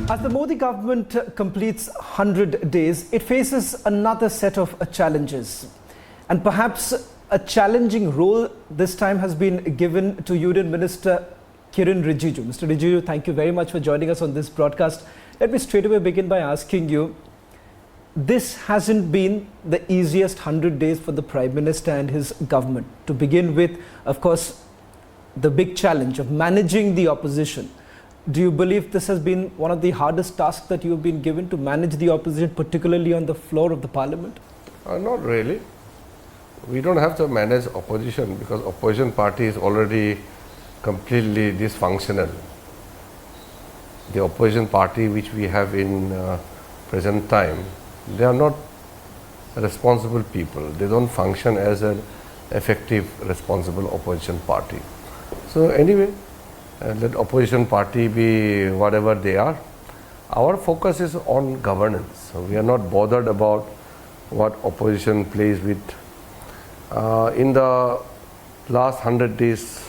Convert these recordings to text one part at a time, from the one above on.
As the Modi government completes 100 days, it faces another set of challenges. And perhaps a challenging role this time has been given to Union Minister Kiren Rijiju. Mr. Rijiju, thank you very much for joining us on this broadcast. Let me straight away begin by asking you, this hasn't been the easiest 100 days for the Prime Minister and his government. To begin with, of course, the big challenge of managing the opposition. Do you believe this has been one of the hardest tasks that you have been given, to manage the opposition, particularly on the floor of the parliament? Not really. We don't have to manage opposition because opposition party is already completely dysfunctional. The opposition party which we have in present time, they are not responsible people. They don't function as an effective, responsible opposition party. So anyway, let opposition party be whatever they are. Our focus is on governance. So we are not bothered about what opposition plays with. In the last 100 days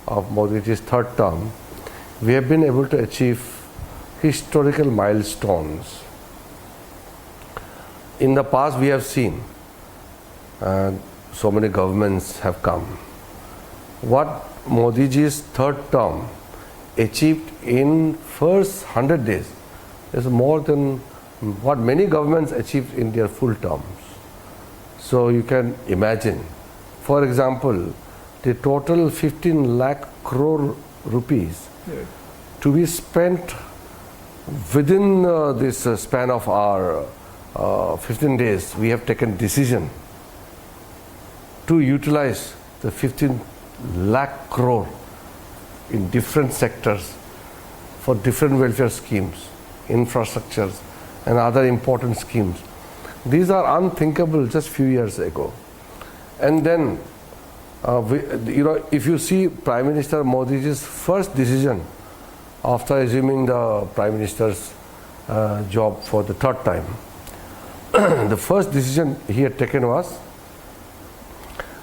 of Modi's third term, we have been able to achieve historical milestones. In the past, we have seen so many governments have come. What Modi's third term achieved in first 100 days is more than what many governments achieved in their full terms. So you can imagine, for example, the total 15 lakh crore rupees to be spent within this span of our 15 days. We have taken decision to utilize the 15 lakh crore in different sectors for different welfare schemes, infrastructures and other important schemes. These are unthinkable just few years ago. And then, if you see Prime Minister Modi's first decision after assuming the Prime Minister's job for the third time, the first decision he had taken was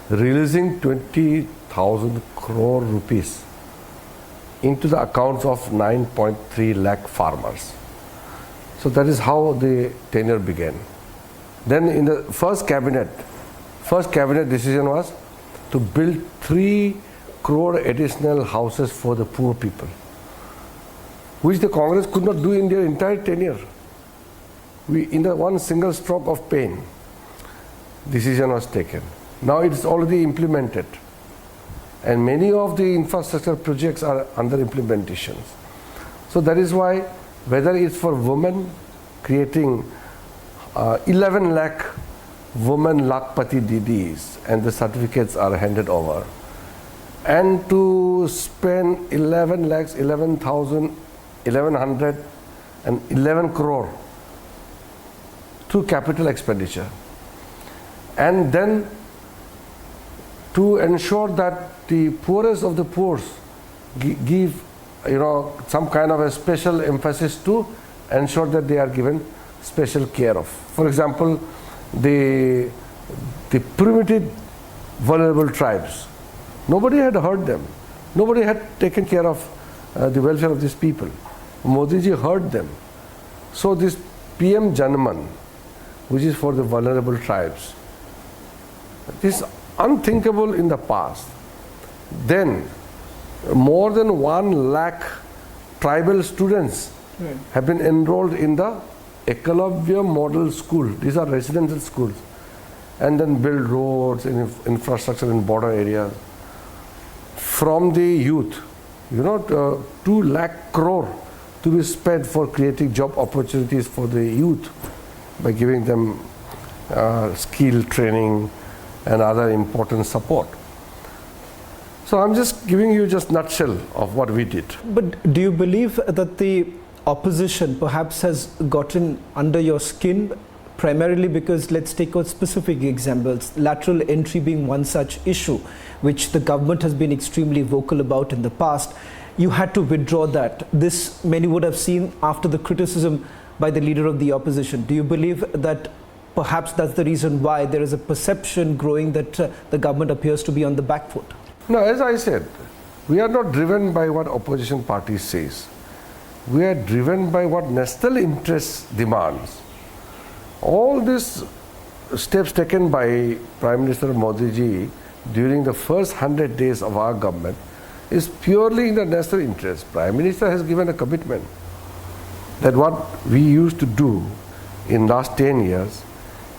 releasing 20,000 crore rupees into the accounts of 9.3 lakh farmers. So that is how the tenure began. Then in the first cabinet decision was to build 3 crore additional houses for the poor people, which the Congress could not do in their entire tenure. In the one single stroke of pen, decision was taken. Now it is already implemented. And many of the infrastructure projects are under implementation. So that is why, whether it's for women, creating 11 lakh women Lakpati Didis, and the certificates are handed over, and to spend 11 lakhs, 1111 crore through capital expenditure, and then to ensure that the poorest of the poor give some kind of a special emphasis to ensure that they are given special care of. For example, the primitive vulnerable tribes, nobody had heard them. Nobody had taken care of the welfare of these people. Modi ji heard them. So this PM Janman, which is for the vulnerable tribes, this is unthinkable in the past. Then more than 1 lakh tribal students have been enrolled in the Ekalavya Model School. These are residential schools. And then build roads and infrastructure in border areas. From the youth, 2 lakh crore to be spent for creating job opportunities for the youth by giving them skill training and other important support. So I'm just giving you just nutshell of what we did. But do you believe that the opposition perhaps has gotten under your skin, primarily because, let's take out specific examples, lateral entry being one such issue, which the government has been extremely vocal about in the past? You had to withdraw that. This many would have seen after the criticism by the leader of the opposition. Do you believe that perhaps that's the reason why there is a perception growing that the government appears to be on the back foot? No, as I said, we are not driven by what opposition party says. we are driven by what national interest demands. All these steps taken by Prime Minister Modi ji during the first 100 days of our government is purely in the national interest. Prime Minister has given a commitment that what we used to do in last 10 years,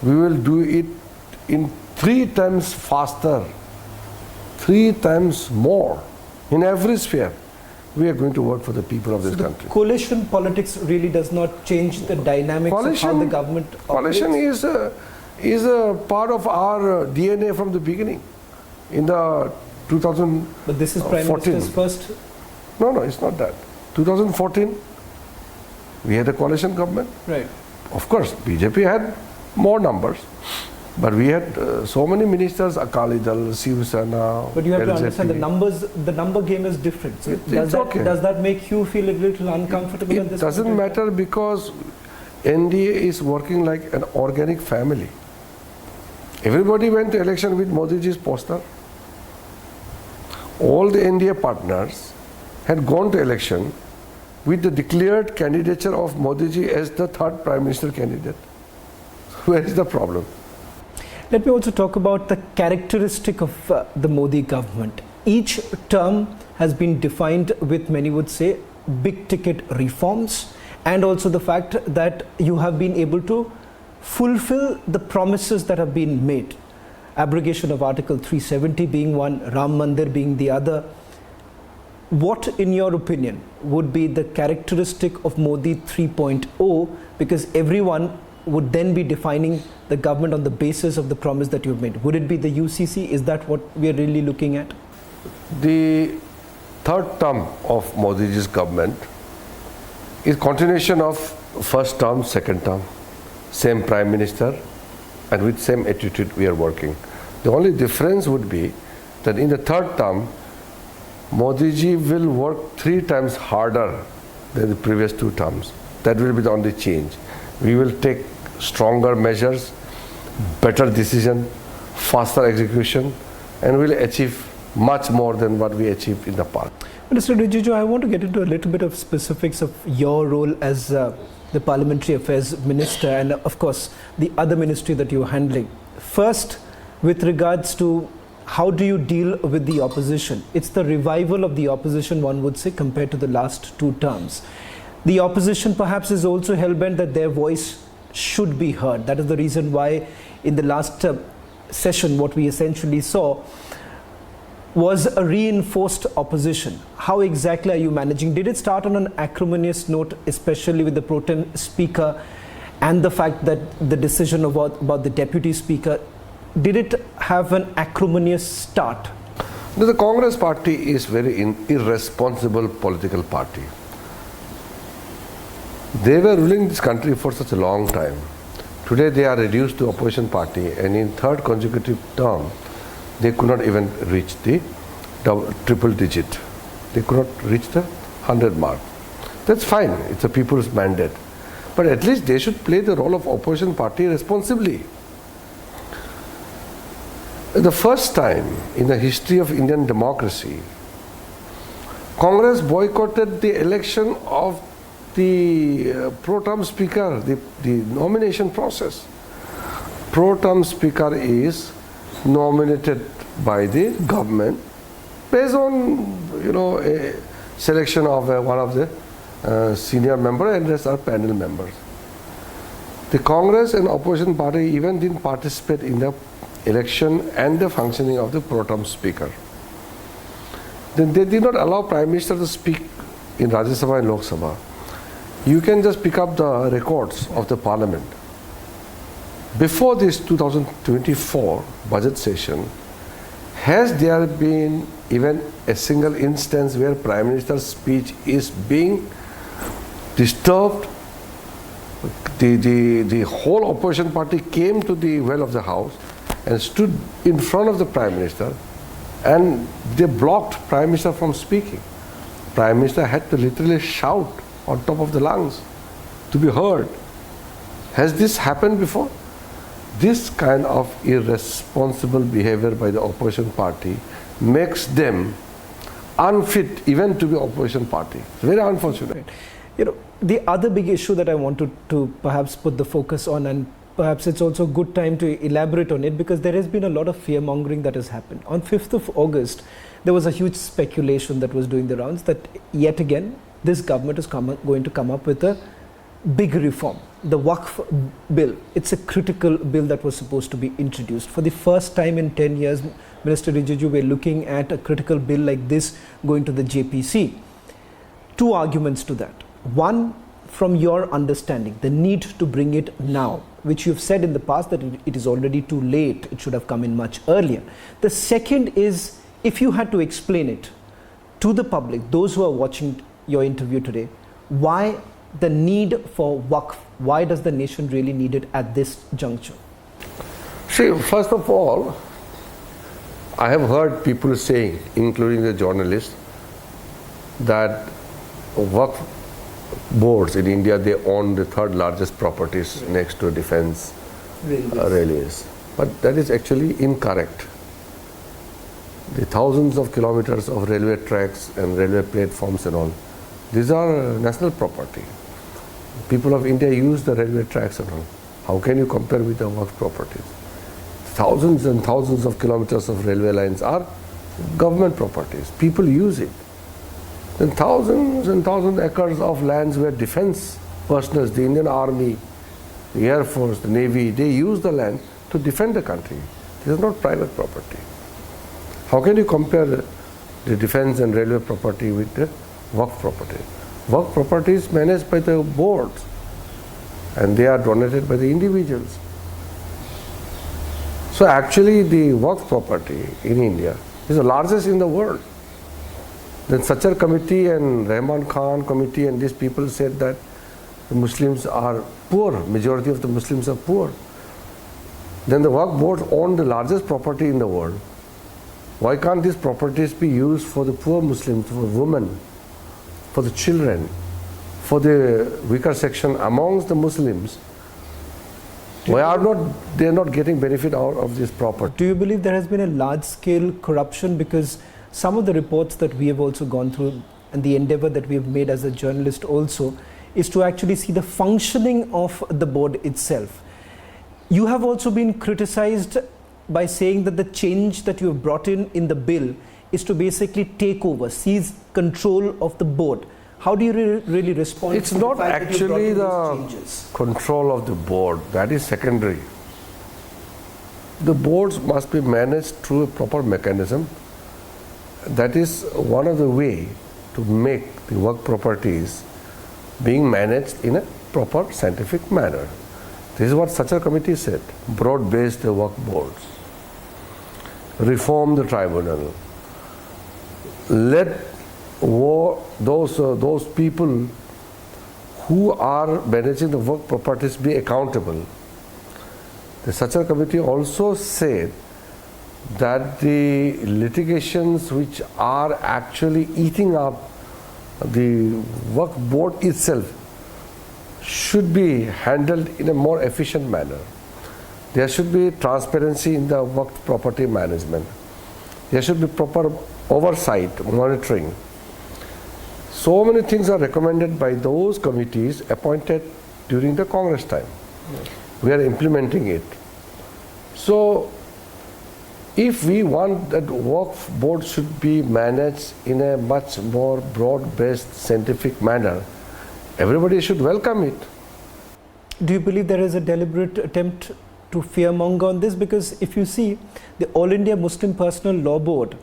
we will do it in 3 times faster, 3 times more in every sphere. We are going to work for the people of this country. Coalition politics really does not change the dynamics of how the government operates? Coalition is a part of our DNA from the beginning. In the 2014. But this is Prime Minister's first. No, it's not that. 2014, we had a coalition government. Right. Of course, BJP had more numbers, but we had so many ministers, Akali Dal, Shiv Sena. But you have LJP. to understand the number game is different. So does that make you feel a little uncomfortable in this? It doesn't matter because NDA is working like an organic family. Everybody went to election with Modi ji's poster. All the NDA partners had gone to election with the declared candidature of Modi ji as the 3rd Prime Minister candidate. Where is the problem? Let me also talk about the characteristic of the Modi government. Each term has been defined with, many would say, big ticket reforms, and also the fact that you have been able to fulfill the promises that have been made. Abrogation of Article 370 being one, Ram Mandir being the other. What, in your opinion, would be the characteristic of Modi 3.0? Because everyone would then be defining the government on the basis of the promise that you've made. Would it be the UCC? Is that what we are really looking at? The 3rd term of Modi ji's government is continuation of 1st term, 2nd term. Same Prime Minister and with same attitude we are working. The only difference would be that in the 3rd term, Modi ji will work 3 times harder than the previous 2 terms. That will be the only change. We will take stronger measures, better decision, faster execution, and will achieve much more than what we achieved in the past. Minister Rijiju, I want to get into a little bit of specifics of your role as the Parliamentary Affairs Minister and of course the other ministry that you're handling. First, with regards to how do you deal with the opposition? It's the revival of the opposition, one would say, compared to the last 2 terms. The opposition perhaps is also hell-bent that their voice should be heard. That is the reason why in the last session what we essentially saw was a reinforced opposition. How exactly are you managing? Did it start on an acrimonious note, especially with the pro tem speaker and the fact that the decision about the deputy speaker, did it have an acrimonious start? The Congress party is very irresponsible political party. They were ruling this country for such a long time. Today they are reduced to opposition party, and in 3rd consecutive term, they could not even reach the triple digit. They could not reach the 100 mark. That's fine. It's a people's mandate. But at least they should play the role of opposition party responsibly. The first time in the history of Indian democracy, Congress boycotted the election of the pro-term speaker, the nomination process. Pro-term speaker is nominated by the government based on a selection of one of the senior member and rest are panel members. The Congress and opposition party even didn't participate in the election and the functioning of the pro-term speaker. Then they did not allow Prime Minister to speak in Rajya Sabha and Lok Sabha. You can just pick up the records of the Parliament. Before this 2024 budget session, has there been even a single instance where Prime Minister's speech is being disturbed? The whole opposition party came to the well of the House and stood in front of the Prime Minister, and they blocked Prime Minister from speaking. Prime Minister had to literally shout on top of the lungs to be heard. Has this happened before? This kind of irresponsible behavior by the opposition party makes them unfit even to be opposition party. It's very unfortunate. The other big issue that I wanted to perhaps put the focus on, and perhaps it's also a good time to elaborate on it, because there has been a lot of fear mongering that has happened. On 5th of August, there was a huge speculation that was doing the rounds that yet again, this government is going to come up with a big reform. The Waqf bill, it's a critical bill that was supposed to be introduced. For the first time in 10 years, Minister Rijiju, we're looking at a critical bill like this going to the JPC. Two arguments to that. One, from your understanding, the need to bring it now, which you've said in the past that it is already too late, it should have come in much earlier. The second is, if you had to explain it to the public, those who are watching your interview today, why the need for Waqf? Why does the nation really need it at this juncture? See, first of all, I have heard people saying, including the journalists, that Waqf boards in India, they own the third largest properties next to defense railways. But that is actually incorrect. The thousands of kilometers of railway tracks and railway platforms and all, these are national property. People of India use the railway tracks and all. How can you compare with the Waqf properties? Thousands and thousands of kilometers of railway lines are government properties. People use it. Then thousands and thousands of acres of lands where defense personnel, the Indian Army, the Air Force, the Navy, they use the land to defend the country. This is not private property. How can you compare the defense and railway property with the Waqf property? Waqf property is managed by the boards and they are donated by the individuals. So actually the Waqf property in India is the largest in the world. Then Sachar committee and Rahman Khan committee and these people said that the Muslims are poor, majority of the Muslims are poor. Then the Waqf board own the largest property in the world. Why can't these properties be used for the poor Muslims, for women, for the children, for the weaker section amongst the Muslims? Why are they not getting benefit out of this property? Do you believe there has been a large-scale corruption? Because some of the reports that we have also gone through and the endeavor that we have made as a journalist also is to actually see the functioning of the board itself. You have also been criticized by saying that the change that you have brought in the bill is to basically take over, seize control of the board. How do you really respond? It's not actually the control of the board, that is secondary. The boards must be managed through a proper mechanism. That is one of the way to make the Waqf properties being managed in a proper scientific manner. This is what Sachar committee said, broad-based the Waqf boards, reform the tribunal, let those people who are managing the Waqf properties be accountable. The Sachar committee also said that the litigations which are actually eating up the Waqf board itself should be handled in a more efficient manner. There should be transparency in the Waqf property management. There should be proper oversight, monitoring. So many things are recommended by those committees appointed during the Congress time. Yes. We are implementing it. So if we want that Waqf board should be managed in a much more broad-based scientific manner, everybody should welcome it. Do you believe there is a deliberate attempt to fearmonger on this? Because if you see, the All India Muslim Personal Law Board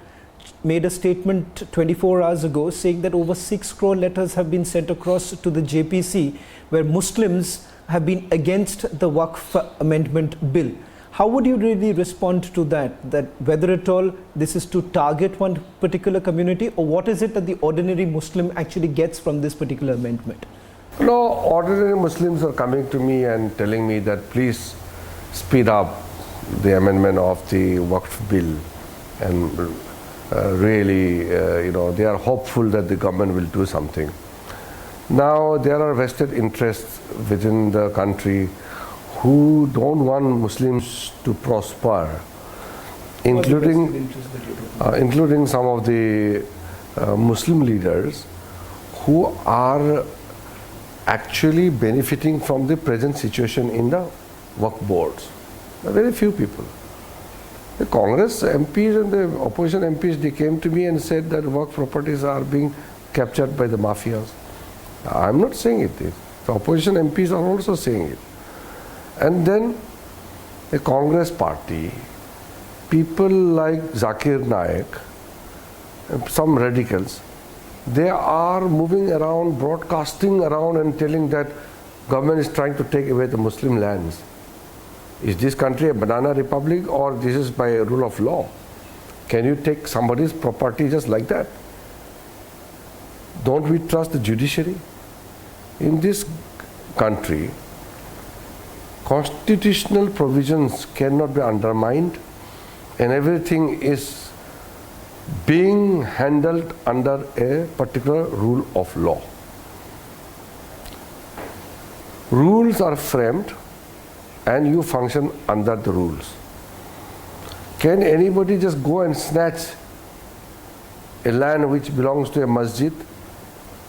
made a statement 24 hours ago saying that over 6 crore letters have been sent across to the JPC where Muslims have been against the Waqf amendment bill. How would you really respond to that? That whether at all this is to target one particular community, or what is it that the ordinary Muslim actually gets from this particular amendment? No, ordinary Muslims are coming to me and telling me that please speed up the amendment of the Waqf bill, and really, they are hopeful that the government will do something. Now, there are vested interests within the country who don't want Muslims to prosper, including some of the Muslim leaders who are actually benefiting from the present situation in the Waqf boards? Very few people. The Congress MPs and the opposition MPs, they came to me and said that Waqf properties are being captured by the mafias. I'm not saying it. The opposition MPs are also saying it. And then the Congress party, people like Zakir Naik, some radicals, they are moving around, broadcasting around and telling that government is trying to take away the Muslim lands. Is this country a banana republic, or this is by a rule of law? Can you take somebody's property just like that? Don't we trust the judiciary? In this country, constitutional provisions cannot be undermined, and everything is being handled under a particular rule of law. Rules are framed and you function under the rules. Can anybody just go and snatch a land which belongs to a masjid,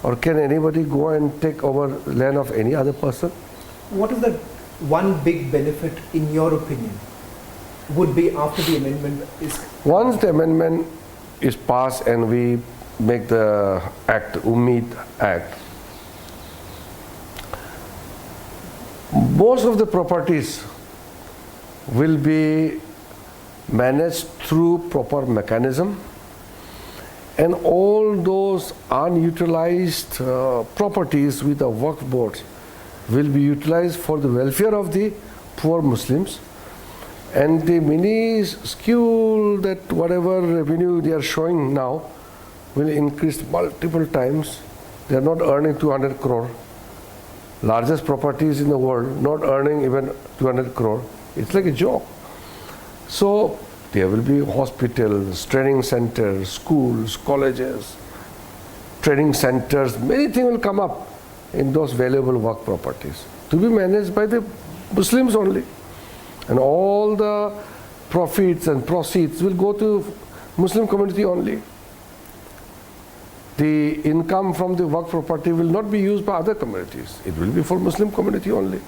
or can anybody go and take over land of any other person? What is the one big benefit, in your opinion, would be after the amendment is... Once the amendment is passed and we make the act, Umeed Act, most of the properties will be managed through proper mechanism, and all those unutilized properties with the Waqf boards will be utilized for the welfare of the poor Muslims, and the minuscule that whatever revenue they are showing now will increase multiple times. They are not earning 200 crore. Largest properties in the world not earning even 200 crore. It's like a joke. So there will be hospitals, training centers, schools, colleges, training centers, many things will come up in those valuable Waqf properties to be managed by the Muslims only. And all the profits and proceeds will go to Muslim community only. The income from the Waqf property will not be used by other communities. It will be for Muslim community only.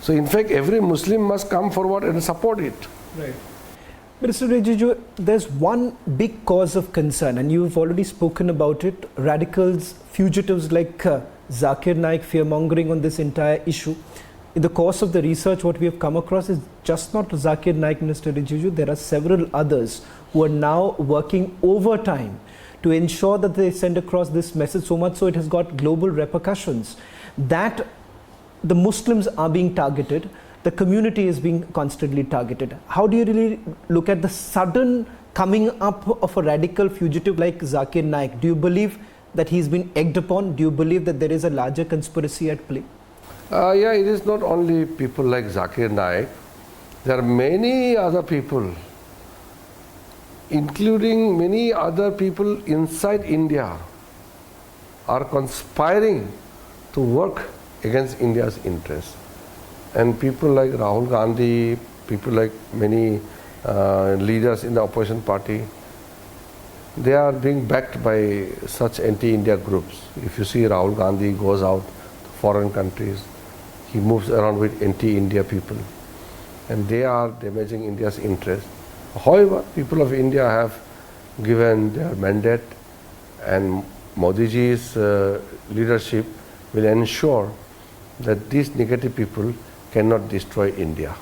So in fact, every Muslim must come forward and support it. Right. Minister Rijiju, there's one big cause of concern, and you've already spoken about it. Radicals, fugitives like Zakir Naik, fear-mongering on this entire issue. In the course of the research, what we have come across is just not Zakir Naik, Minister Rijiju. There are several others who are now working overtime to ensure that they send across this message, so much so it has got global repercussions, that the Muslims are being targeted, the community is being constantly targeted. How do you really look at the sudden coming up of a radical fugitive like Zakir Naik? Do you believe that he's been egged upon? Do you believe that there is a larger conspiracy at play? Yeah, it is not only people like Zakir Naik. There are many other people, including many other people inside India, are conspiring to work against India's interests. And people like Rahul Gandhi, people like many leaders in the opposition party, they are being backed by such anti-India groups. If you see Rahul Gandhi goes out to foreign countries, he moves around with anti-India people, and they are damaging India's interest. However, people of India have given their mandate, and Modi ji's leadership will ensure that these negative people cannot destroy India.